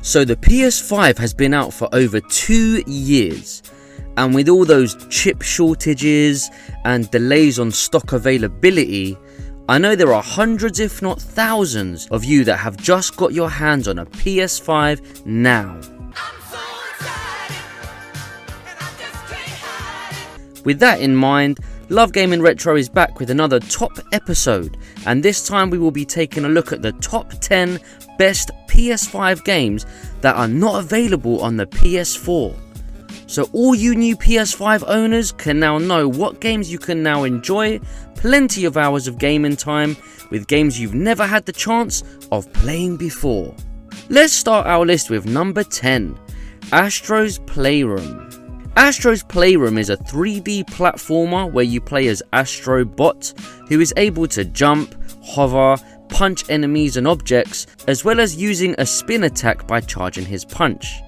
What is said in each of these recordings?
So the PS5 has been out for over 2 years, and with all those chip shortages and delays on stock availability, I know there are hundreds if not thousands of you that have just got your hands on a PS5 now. With that in mind, Love Gaming Retro is back with another top episode, and this time we will be taking a look at the top 10 best PS5 games that are not available on the PS4. So all you new PS5 owners can now know what games you can now enjoy plenty of hours of gaming time with games you've never had the chance of playing before. Let's start our list with number 10, Astro's Playroom. Astro's Playroom is a 3D platformer where you play as Astro Bot, who is able to jump, hover, punch enemies and objects, as well as using a spin attack by charging his punch.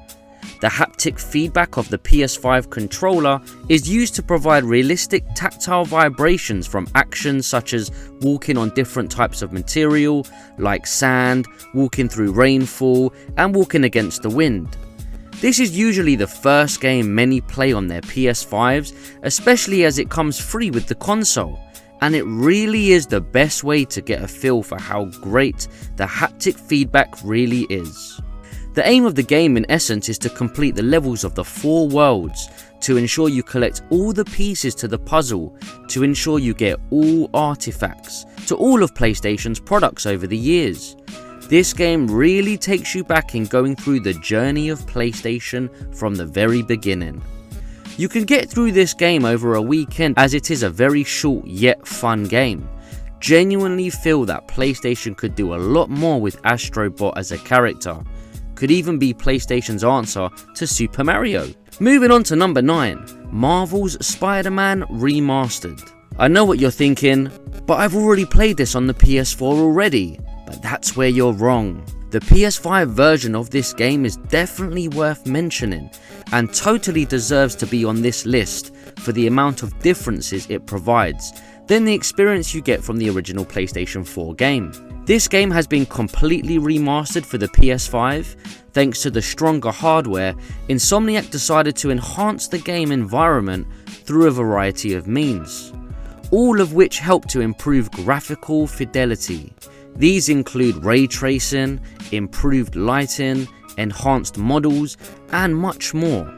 The haptic feedback of the PS5 controller is used to provide realistic tactile vibrations from actions such as walking on different types of material like sand, walking through rainfall, and walking against the wind. This is usually the first game many play on their PS5s, especially as it comes free with the console, and it really is the best way to get a feel for how great the haptic feedback really is. The aim of the game in essence is to complete the levels of the 4 worlds to ensure you collect all the pieces to the puzzle to ensure you get all artifacts to all of PlayStation's products over the years. This game really takes you back in going through the journey of PlayStation from the very beginning. You can get through this game over a weekend as it is a very short yet fun game. Genuinely feel that PlayStation could do a lot more with Astro Bot as a character. Could even be PlayStation's answer to Super Mario. Moving on to number 9, Marvel's Spider-Man Remastered. I know what you're thinking, but I've already played this on the PS4 already. But that's where you're wrong. The PS5 version of this game is definitely worth mentioning and totally deserves to be on this list for the amount of differences it provides than the experience you get from the original PlayStation 4 game. This game has been completely remastered for the PS5. Thanks to the stronger hardware, Insomniac decided to enhance the game environment through a variety of means, all of which help to improve graphical fidelity. These include ray tracing, improved lighting, enhanced models, and much more.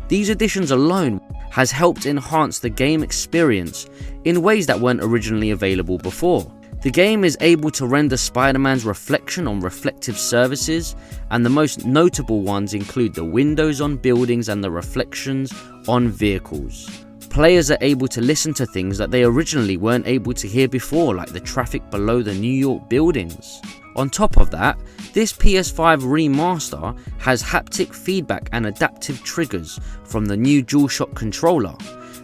These additions alone has helped enhance the game experience in ways that weren't originally available before. The game is able to render Spider-Man's reflection on reflective surfaces, and the most notable ones include the windows on buildings and the reflections on vehicles. Players are able to listen to things that they originally weren't able to hear before, like the traffic below the New York buildings. On top of that, this PS5 remaster has haptic feedback and adaptive triggers from the new DualShock controller,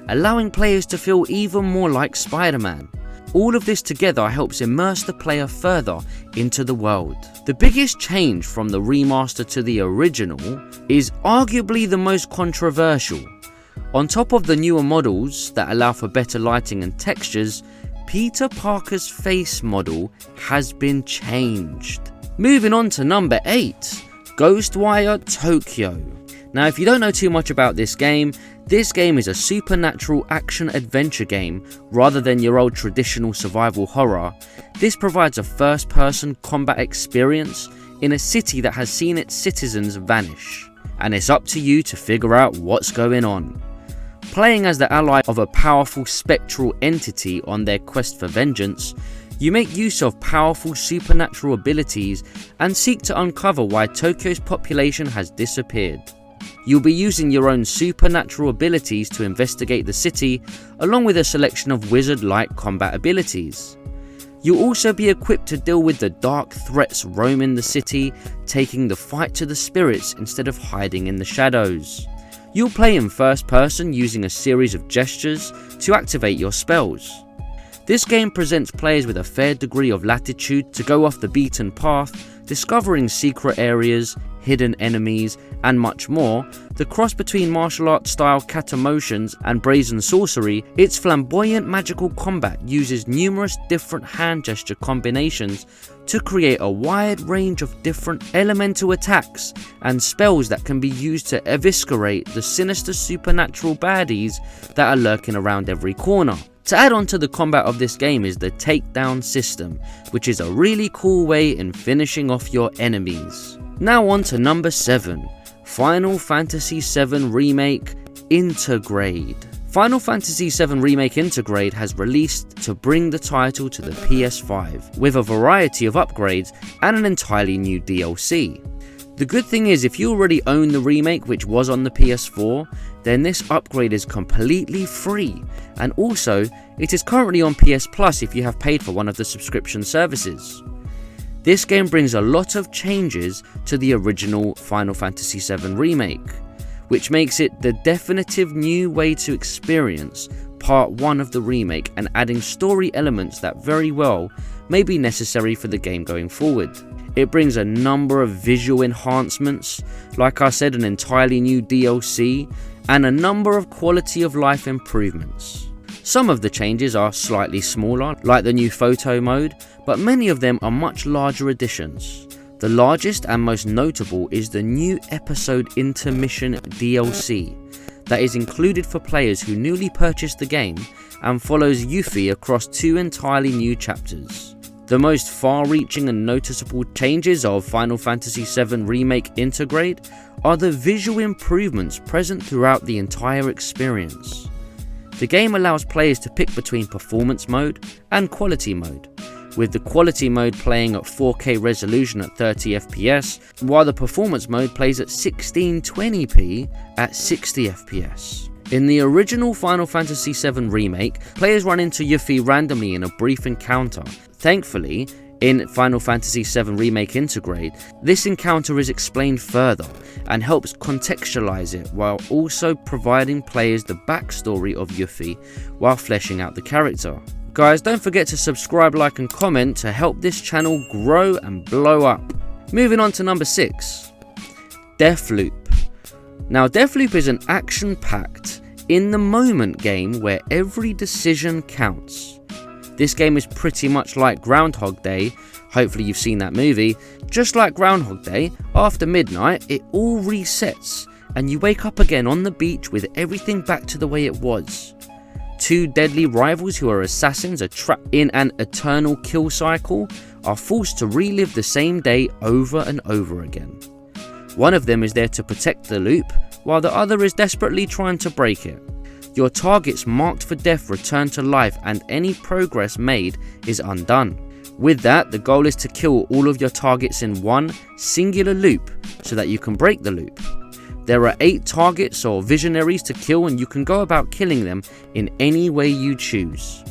allowing players to feel even more like Spider-Man. All of this together helps immerse the player further into the world. The biggest change from the remaster to the original is arguably the most controversial. On top of the newer models that allow for better lighting and textures, Peter Parker's face model has been changed. Moving on to number 8, Ghostwire Tokyo. Now if you don't know too much about this game is a supernatural action-adventure game rather than your old traditional survival horror. This provides a first-person combat experience in a city that has seen its citizens vanish, and it's up to you to figure out what's going on. Playing as the ally of a powerful spectral entity on their quest for vengeance, you make use of powerful supernatural abilities and seek to uncover why Tokyo's population has disappeared. You'll be using your own supernatural abilities to investigate the city, along with a selection of wizard-like combat abilities. You'll also be equipped to deal with the dark threats roaming the city, taking the fight to the spirits instead of hiding in the shadows. You'll play in first person using a series of gestures to activate your spells. This game presents players with a fair degree of latitude to go off the beaten path, discovering secret areas, hidden enemies, and much more, the cross between martial arts style kata motions and brazen sorcery, its flamboyant magical combat uses numerous different hand gesture combinations to create a wide range of different elemental attacks and spells that can be used to eviscerate the sinister supernatural baddies that are lurking around every corner. To add on to the combat of this game is the takedown system, which is a really cool way in finishing off your enemies. Now on to number 7, Final Fantasy VII Remake Intergrade. Final Fantasy VII Remake Intergrade has released to bring the title to the PS5, with a variety of upgrades and an entirely new DLC. The good thing is, if you already own the remake which was on the PS4, then this upgrade is completely free, and also it is currently on PS Plus if you have paid for one of the subscription services. This game brings a lot of changes to the original Final Fantasy VII Remake, which makes it the definitive new way to experience part 1 of the remake, and adding story elements that very well may be necessary for the game going forward. It brings a number of visual enhancements, like I said, an entirely new DLC, and a number of quality of life improvements. Some of the changes are slightly smaller, like the new photo mode, but many of them are much larger additions. The largest and most notable is the new episode intermission DLC that is included for players who newly purchased the game and follows Yuffie across 2 entirely new chapters. The most far-reaching and noticeable changes of Final Fantasy VII Remake Intergrade are the visual improvements present throughout the entire experience. The game allows players to pick between performance mode and quality mode, with the quality mode playing at 4K resolution at 30 FPS, while the performance mode plays at 1620p at 60 FPS. In the original Final Fantasy VII Remake, players run into Yuffie randomly in a brief encounter. Thankfully, in Final Fantasy VII Remake Intergrade, this encounter is explained further and helps contextualize it, while also providing players the backstory of Yuffie while fleshing out the character. Guys, don't forget to subscribe, like and comment to help this channel grow and blow up. Moving on to number 6, Deathloop. Now, Deathloop is an action-packed, in-the-moment game where every decision counts. This game is pretty much like Groundhog Day. Hopefully you've seen that movie. Just like Groundhog Day, after midnight it all resets and you wake up again on the beach with everything back to the way it was. 2 deadly rivals who are assassins are trapped in an eternal kill cycle are forced to relive the same day over and over again. One of them is there to protect the loop, while the other is desperately trying to break it. Your targets marked for death return to life, and any progress made is undone. With that, the goal is to kill all of your targets in one singular loop so that you can break the loop. There are 8 targets or visionaries to kill, and you can go about killing them in any way you choose.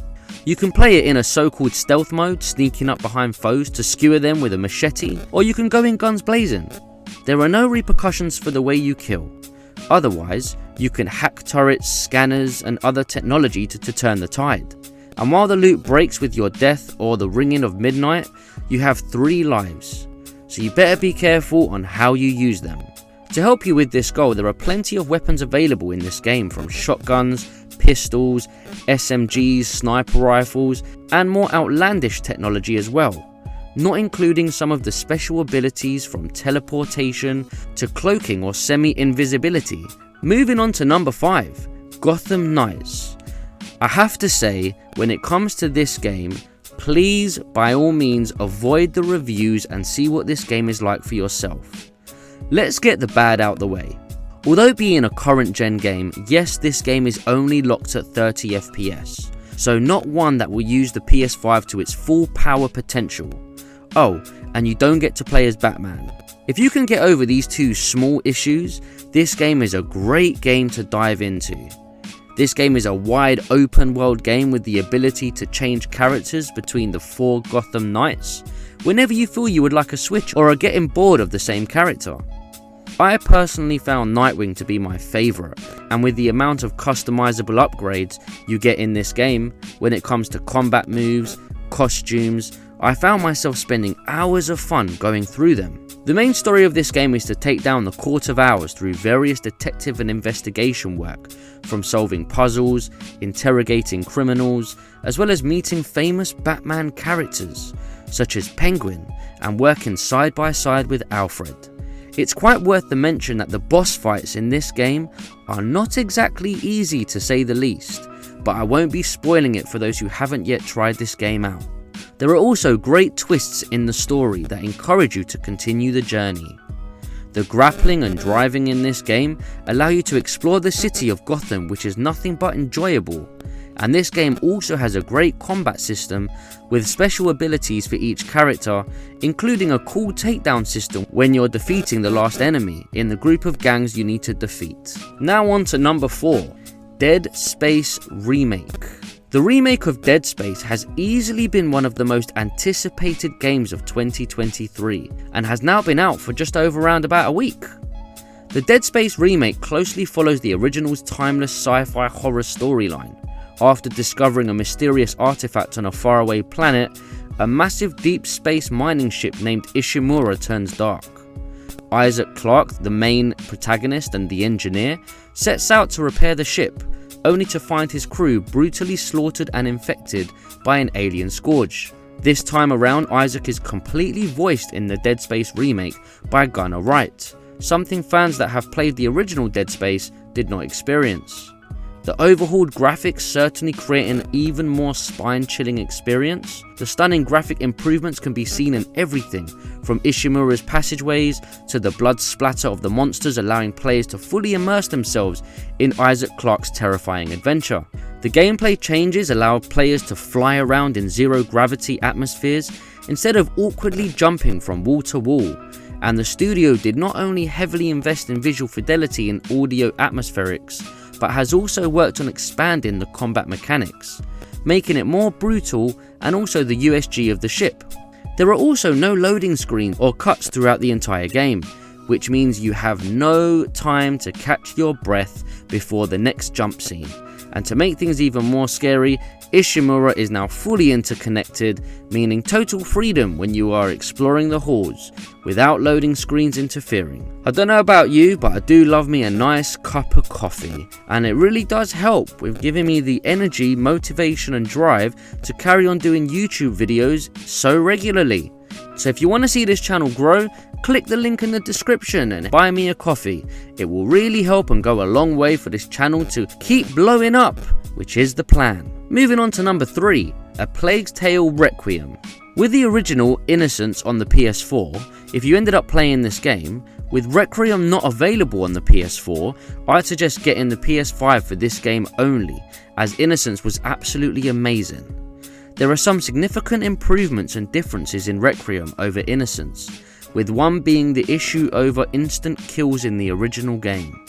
You can play it in a so-called stealth mode, sneaking up behind foes to skewer them with a machete, or you can go in guns blazing. There are no repercussions for the way you kill. Otherwise, you can hack turrets, scanners and other technology to turn the tide. And while the loop breaks with your death or the ringing of midnight, you have 3 lives. So you better be careful on how you use them. To help you with this goal, there are plenty of weapons available in this game, from shotguns, pistols, SMGs, sniper rifles, and more outlandish technology as well, not including some of the special abilities from teleportation to cloaking or semi-invisibility. Moving on to number 5, Gotham Knights. I have to say, when it comes to this game, please by all means avoid the reviews and see what this game is like for yourself. Let's get the bad out the way. Although being a current gen game, yes, this game is only locked at 30 FPS, so not one that will use the PS5 to its full power potential. Oh, and you don't get to play as Batman. If you can get over these 2 small issues, this game is a great game to dive into. This game is a wide open world game with the ability to change characters between the 4 Gotham Knights whenever you feel you would like a switch or are getting bored of the same character. I personally found Nightwing to be my favourite, and with the amount of customizable upgrades you get in this game when it comes to combat moves, costumes, I found myself spending hours of fun going through them. The main story of this game is to take down the Court of Owls through various detective and investigation work, from solving puzzles, interrogating criminals, as well as meeting famous Batman characters, such as Penguin, and working side by side with Alfred. It's quite worth the mention that the boss fights in this game are not exactly easy to say the least, but I won't be spoiling it for those who haven't yet tried this game out. There are also great twists in the story that encourage you to continue the journey. The grappling and driving in this game allow you to explore the city of Gotham, which is nothing but enjoyable, and this game also has a great combat system with special abilities for each character, including a cool takedown system when you're defeating the last enemy in the group of gangs you need to defeat. Now on to number 4, Dead Space Remake. The remake of Dead Space has easily been one of the most anticipated games of 2023 and has now been out for just over around about a week. The Dead Space remake closely follows the original's timeless sci-fi horror storyline. After discovering a mysterious artifact on a faraway planet, a massive deep space mining ship named Ishimura turns dark. Isaac Clarke, the main protagonist and the engineer, sets out to repair the ship, only to find his crew brutally slaughtered and infected by an alien scourge. This time around, Isaac is completely voiced in the Dead Space remake by Gunnar Wright, something fans that have played the original Dead Space did not experience. The overhauled graphics certainly create an even more spine-chilling experience. The stunning graphic improvements can be seen in everything from Ishimura's passageways to the blood splatter of the monsters, allowing players to fully immerse themselves in Isaac Clarke's terrifying adventure. The gameplay changes allow players to fly around in zero-gravity atmospheres instead of awkwardly jumping from wall to wall. And the studio did not only heavily invest in visual fidelity and audio atmospherics, but has also worked on expanding the combat mechanics, making it more brutal and also the USG of the ship. There are also no loading screens or cuts throughout the entire game, which means you have no time to catch your breath before the next jump scene. And to make things even more scary, Ishimura is now fully interconnected, meaning total freedom when you are exploring the halls without loading screens interfering. I don't know about you, but I do love me a nice cup of coffee, and it really does help with giving me the energy, motivation and drive to carry on doing YouTube videos so regularly. So if you want to see this channel grow, click the link in the description and buy me a coffee. It will really help and go a long way for this channel to keep blowing up, which is the plan. Moving on to number 3, A Plague's Tale Requiem. With the original Innocence on the PS4, if you ended up playing this game, with Requiem not available on the PS4, I'd suggest getting the PS5 for this game only, as Innocence was absolutely amazing. There are some significant improvements and differences in Requiem over Innocence, with one being the issue over instant kills in the original game.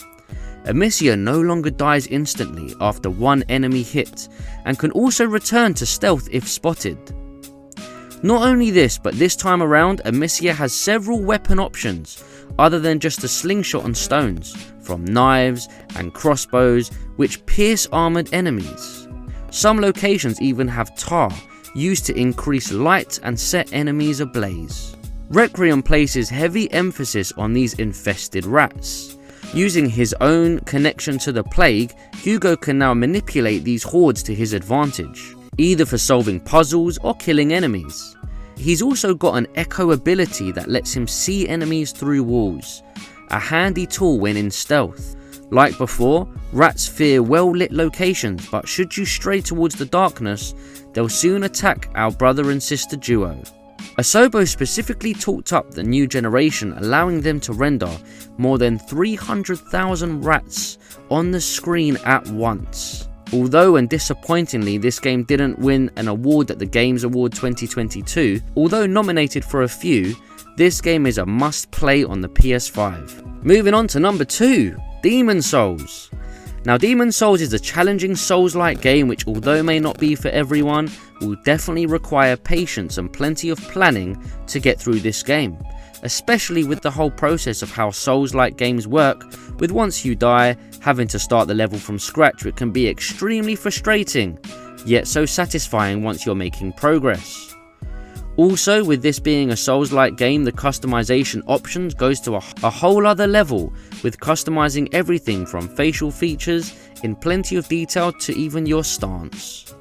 Amicia no longer dies instantly after one enemy hit, and can also return to stealth if spotted. Not only this, but this time around, Amicia has several weapon options, other than just a slingshot and stones, from knives and crossbows which pierce armoured enemies. Some locations even have tar, used to increase light and set enemies ablaze. Requiem places heavy emphasis on these infested rats. Using his own connection to the plague, Hugo can now manipulate these hordes to his advantage, either for solving puzzles or killing enemies. He's also got an echo ability that lets him see enemies through walls, a handy tool when in stealth. Like before, rats fear well-lit locations, but should you stray towards the darkness, they'll soon attack our brother and sister duo. Asobo specifically talked up the new generation, allowing them to render more than 300,000 rats on the screen at once. Although, and disappointingly, this game didn't win an award at the Games Award 2022, although nominated for a few, this game is a must-play on the PS5. Moving on to number 2, Demon's Souls. Now, Demon's Souls is a challenging Souls-like game which, although may not be for everyone, will definitely require patience and plenty of planning to get through this game, especially with the whole process of how Souls-like games work, with once you die, having to start the level from scratch, which can be extremely frustrating, yet so satisfying once you're making progress. Also, with this being a Souls-like game, the customization options goes to a whole other level, with customizing everything from facial features in plenty of detail to even your stance.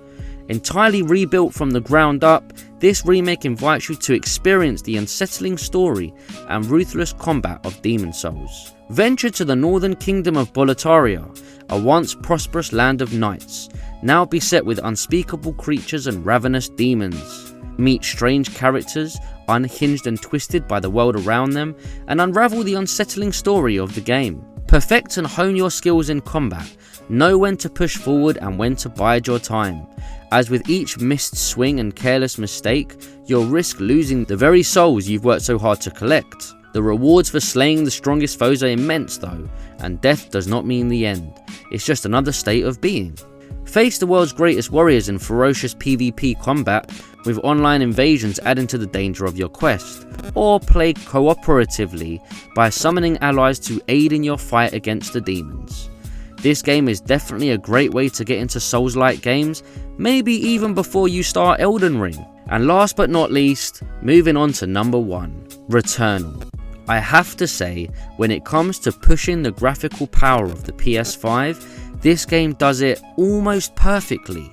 Entirely rebuilt from the ground up, this remake invites you to experience the unsettling story and ruthless combat of Demon Souls. Venture to the northern kingdom of Boletaria, a once prosperous land of knights, now beset with unspeakable creatures and ravenous demons. Meet strange characters, unhinged and twisted by the world around them, and unravel the unsettling story of the game. Perfect and hone your skills in combat. Know when to push forward and when to bide your time, as with each missed swing and careless mistake, you'll risk losing the very souls you've worked so hard to collect. The rewards for slaying the strongest foes are immense though, and death does not mean the end, it's just another state of being. Face the world's greatest warriors in ferocious PvP combat, with online invasions adding to the danger of your quest, or play cooperatively by summoning allies to aid in your fight against the demons. This game is definitely a great way to get into Souls-like games, maybe even before you start Elden Ring. And last but not least, moving on to number 1, Returnal. I have to say, when it comes to pushing the graphical power of the PS5, this game does it almost perfectly.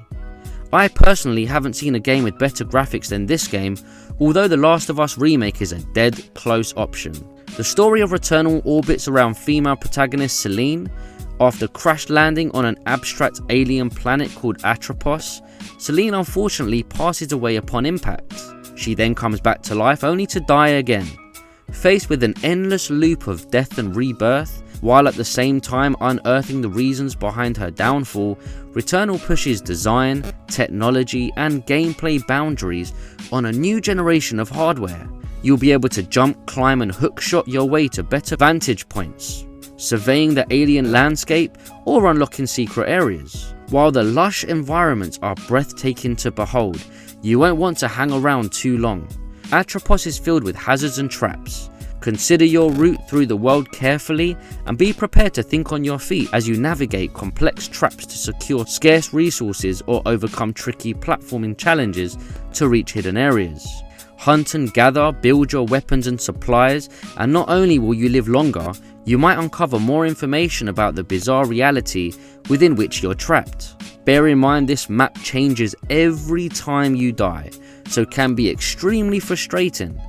I personally haven't seen a game with better graphics than this game, although The Last of Us Remake is a dead close option. The story of Returnal orbits around female protagonist Celine. After crash landing on an abstract alien planet called Atropos, Celine unfortunately passes away upon impact. She then comes back to life only to die again. Faced with an endless loop of death and rebirth, while at the same time unearthing the reasons behind her downfall, Returnal pushes design, technology and gameplay boundaries on a new generation of hardware. You'll be able to jump, climb and hookshot your way to better vantage points, surveying the alien landscape or unlocking secret areas. While the lush environments are breathtaking to behold, you won't want to hang around too long. Atropos is filled with hazards and traps. Consider your route through the world carefully and be prepared to think on your feet as you navigate complex traps to secure scarce resources or overcome tricky platforming challenges to reach hidden areas. Hunt and gather, build your weapons and supplies, and not only will you live longer, you might uncover more information about the bizarre reality within which you're trapped. Bear in mind this map changes every time you die, so can be extremely frustrating.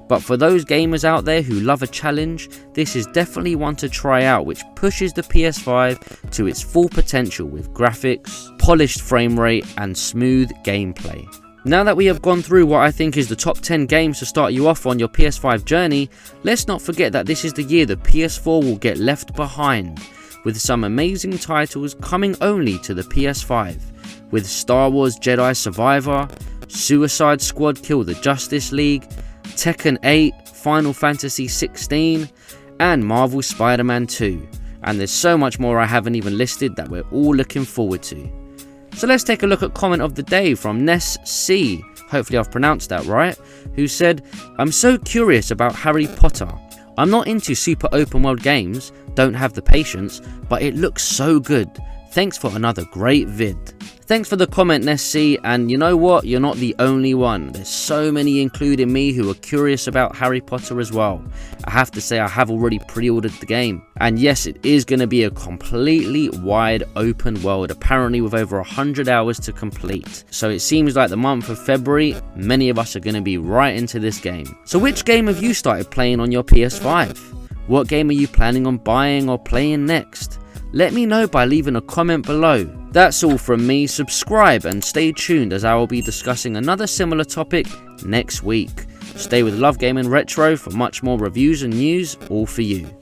But for those gamers out there who love a challenge, this is definitely one to try out, which pushes the PS5 to its full potential with graphics, polished frame rate and smooth gameplay. Now that we have gone through what I think is the top 10 games to start you off on your PS5 journey, let's not forget that this is the year the PS4 will get left behind, with some amazing titles coming only to the PS5, with Star Wars Jedi Survivor, Suicide Squad Kill the Justice League, Tekken 8, Final Fantasy 16, and Marvel Spider-Man 2, and there's so much more I haven't even listed that we're all looking forward to. So let's take a look at comment of the day from Ness C, hopefully I've pronounced that right, who said, "I'm so curious about Harry Potter. I'm not into super open world games, don't have the patience, but it looks so good. Thanks for another great vid." Thanks for the comment, Nessie, and you know what? You're not the only one. There's so many, including me, who are curious about Harry Potter as well. I have to say I have already pre-ordered the game. And yes, it is going to be a completely wide open world, apparently with over 100 hours to complete. So it seems like the month of February, many of us are going to be right into this game. So which game have you started playing on your PS5? What game are you planning on buying or playing next? Let me know by leaving a comment below. That's all from me. Subscribe and stay tuned as I will be discussing another similar topic next week. Stay with Love Gaming Retro for much more reviews and news, all for you.